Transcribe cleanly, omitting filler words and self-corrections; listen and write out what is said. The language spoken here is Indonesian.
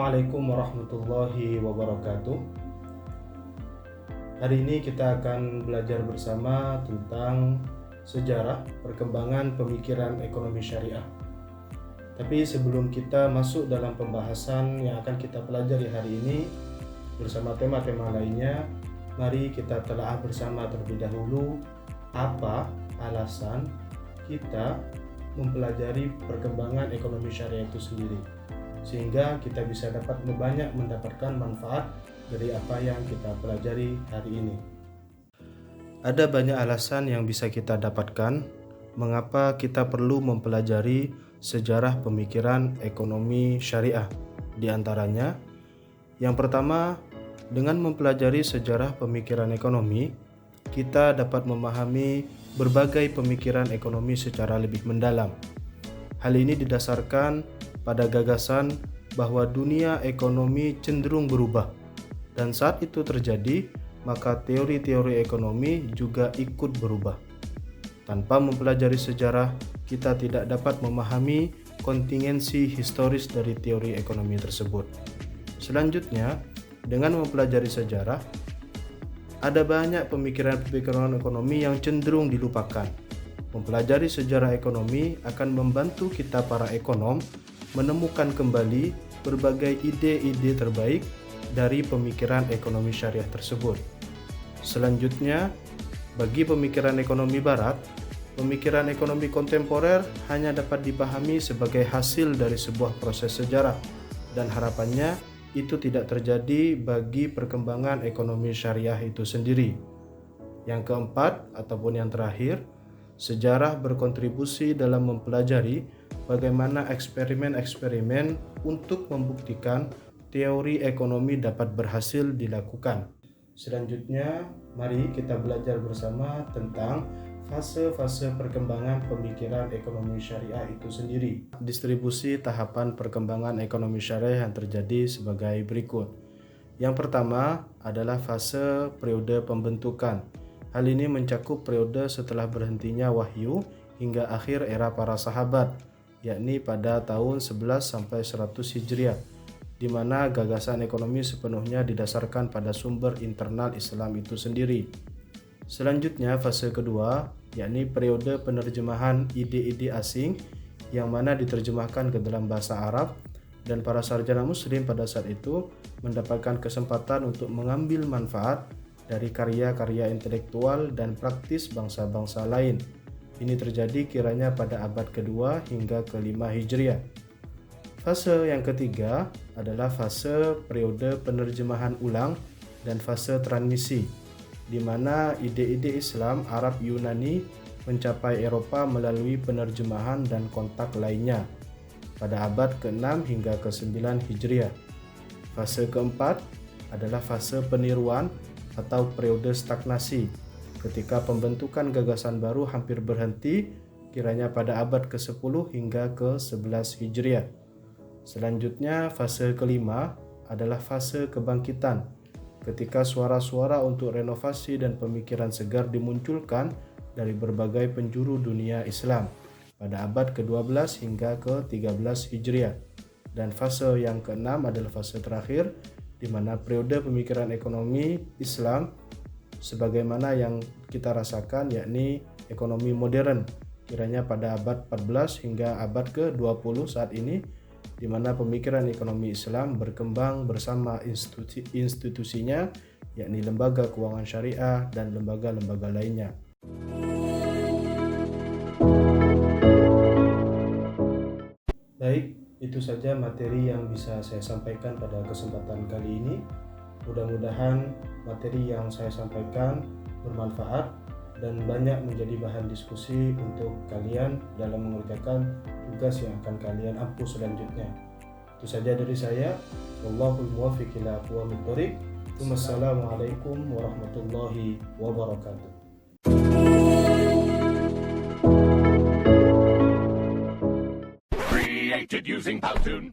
Assalamualaikum warahmatullahi wabarakatuh. Hari ini kita akan belajar bersama tentang sejarah perkembangan pemikiran ekonomi syariah. Tapi sebelum kita masuk dalam pembahasan yang akan kita pelajari hari ini bersama tema-tema lainnya, mari kita telaah bersama terlebih dahulu apa alasan kita mempelajari perkembangan ekonomi syariah itu sendiri, sehingga kita bisa dapat banyak mendapatkan manfaat dari apa yang kita pelajari hari ini. Ada banyak alasan yang bisa kita dapatkan mengapa kita perlu mempelajari sejarah pemikiran ekonomi syariah. Di antaranya, yang pertama, dengan mempelajari sejarah pemikiran ekonomi, kita dapat memahami berbagai pemikiran ekonomi secara lebih mendalam. Hal ini didasarkan pada gagasan bahwa dunia ekonomi cenderung berubah, dan saat itu terjadi, maka teori-teori ekonomi juga ikut berubah. Tanpa mempelajari sejarah, kita tidak dapat memahami kontingensi historis dari teori ekonomi tersebut. Selanjutnya, dengan mempelajari sejarah, ada banyak pemikiran-pemikiran ekonomi yang cenderung dilupakan. Mempelajari sejarah ekonomi akan membantu kita para ekonom menemukan kembali berbagai ide-ide terbaik dari pemikiran ekonomi syariah tersebut. Selanjutnya, bagi pemikiran ekonomi barat, pemikiran ekonomi kontemporer hanya dapat dipahami sebagai hasil dari sebuah proses sejarah, dan harapannya itu tidak terjadi bagi perkembangan ekonomi syariah itu sendiri. Yang keempat ataupun yang terakhir, sejarah berkontribusi dalam mempelajari bagaimana eksperimen-eksperimen untuk membuktikan teori ekonomi dapat berhasil dilakukan. Selanjutnya, mari kita belajar bersama tentang fase-fase perkembangan pemikiran ekonomi syariah itu sendiri. Distribusi tahapan perkembangan ekonomi syariah yang terjadi sebagai berikut. Yang pertama adalah fase periode pembentukan. Hal ini mencakup periode setelah berhentinya wahyu hingga akhir era para sahabat, yakni pada tahun 11 sampai 100 Hijriah, di mana gagasan ekonomi sepenuhnya didasarkan pada sumber internal Islam itu sendiri. Selanjutnya, fase kedua, yakni periode penerjemahan ide-ide asing yang mana diterjemahkan ke dalam bahasa Arab, dan para sarjana muslim pada saat itu mendapatkan kesempatan untuk mengambil manfaat dari karya-karya intelektual dan praktis bangsa-bangsa lain. Ini terjadi kiranya pada abad kedua hingga kelima Hijriah. Fase yang ketiga adalah fase periode penerjemahan ulang dan fase transmisi, di mana ide-ide Islam Arab Yunani mencapai Eropa melalui penerjemahan dan kontak lainnya pada abad ke-6 hingga ke-9 Hijriah. Fase keempat adalah fase peniruan atau periode stagnasi, ketika pembentukan gagasan baru hampir berhenti kiranya pada abad ke-10 hingga ke-11 Hijriah. Selanjutnya, fase kelima adalah fase kebangkitan, ketika suara-suara untuk renovasi dan pemikiran segar dimunculkan dari berbagai penjuru dunia Islam pada abad ke-12 hingga ke-13 Hijriah. Dan fase yang keenam adalah fase terakhir, di mana periode pemikiran ekonomi Islam sebagaimana yang kita rasakan, yakni ekonomi modern, kiranya pada abad 14 hingga abad ke-20 saat ini, di mana pemikiran ekonomi Islam berkembang bersama institusinya, yakni lembaga keuangan syariah dan lembaga-lembaga lainnya. Baik, itu saja materi yang bisa saya sampaikan pada kesempatan kali ini. Mudah-mudahan materi yang saya sampaikan bermanfaat dan banyak menjadi bahan diskusi untuk kalian dalam mengerjakan tugas yang akan kalian ampuh selanjutnya. Itu saja dari saya. Wallahul muwaffiq ila aqwamit thoriq. Wassalamualaikum warahmatullahi wabarakatuh. Created using Powtoon.